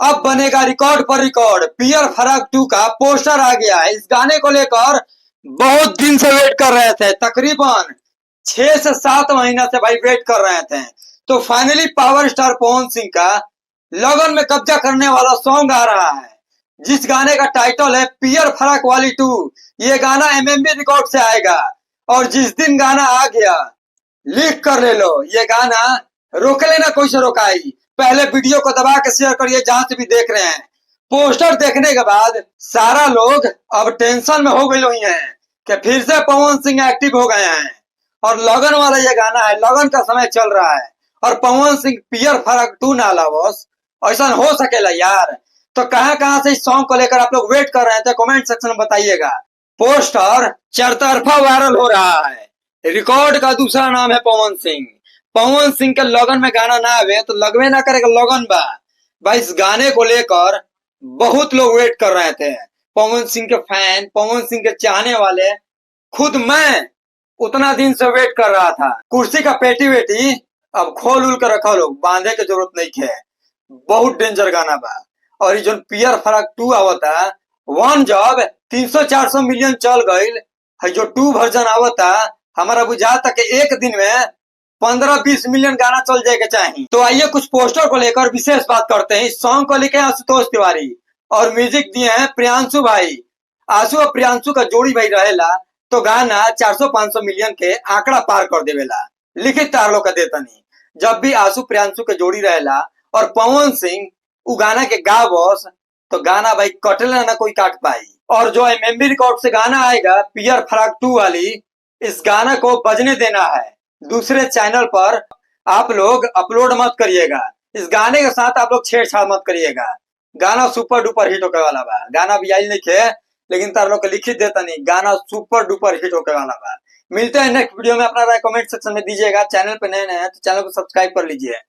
अब बनेगा रिकॉर्ड पर रिकॉर्ड। पियर फराग 2 का पोस्टर आ गया है। इस गाने को लेकर बहुत दिन से वेट कर रहे थे, तकरीबन 6 से 7 महीना से भाई वेट कर रहे थे। तो finally power star Pawan Singh का लगन में कब्जा करने वाला सॉन्ग आ रहा है, जिस गाने का टाइटल है पियर फराक वाली 2। ये गाना एमएमबी रिकॉर्ड से आएगा और जिस दिन गाना आ गया लिख कर ले लो, ये गाना रोक लेना कोई से रोकाई। पहले वीडियो को दबा के शेयर करिए जहां से भी देख रहे हैं। पोस्टर देखने के बाद सारा लोग अब टेंशन में हो गए हुई हैं कि फिर से पवन सिंह एक्टिव हो गए हैं और लगन वाला ये गाना है। लगन का समय चल रहा है और पवन सिंह पियर फराक 2 ना लावस, ऐसा हो सकेला यार? तो कहां कहां से इस सॉन्ग को लेकर आप लोग वेट कर रहे थे, कमेंट सेक्शन में बताइएगा। पोस्टर चरतरफा वायरल हो रहा है। रिकॉर्ड का दूसरा नाम है पवन सिंह। पवन सिंह के लगन में गाना ना आवे तो लगवे ना करेगा लगन बा। भाई इस गाने को लेकर बहुत लोग वेट कर रहे थे। पवन सिंह के फैन, पवन सिंह के चाहने वाले, खुद मैं उतना दिन से वेट कर रहा था। कुर्सी का पेटी वेटी अब खोल उल कर रखा, लोग बांधे के जरूरत नहीं है। बहुत डेंजर गाना बा। और ये जो पियर फराक 2 आवता, वन जब 300-400 मिलियन चल गईल है, जो 2 वर्जन आवता हमारा बुझाता कि एक दिन में 15-20 मिलियन गाना चल जाएगा चाहिए। तो आइए कुछ पोस्टर को लेकर विशेष बात करते हैं। इस सॉन्ग को लेकर आशुतोष तिवारी और म्यूजिक दिए हैं प्रियांशु भाई। आशु और प्रियांशु का जोड़ी भाई रहेला तो गाना 400-500 मिलियन के आंकड़ा पार कर देवेला। लिखित तार लोग का देतनी जब भी आशु प्रियांशु के जोड़ी रहेला और पवन सिंह उ गाना के गावस तो गाना भाई कटला ना कोई काट पाई। और जो एमएमबी रिकॉर्ड से गाना आएगा पियर फराक 2 वाली, इस गाना को बजने देना है। दूसरे चैनल पर आप लोग अपलोड मत करिएगा। इस गाने के साथ आप लोग छेड़छाड़ मत करिएगा। गाना सुपर डुपर हिट होके वाला बा। गाना भी आई नहीं है लेकिन तार लोग के लिखित देता नहीं, गाना सुपर डुपर हिट होके वाला बा। मिलते हैं नेक्स्ट वीडियो में। अपना राय कमेंट सेक्शन में दीजिएगा। चैनल पे नए नए हैं तो चैनल को सब्सक्राइब कर लीजिए।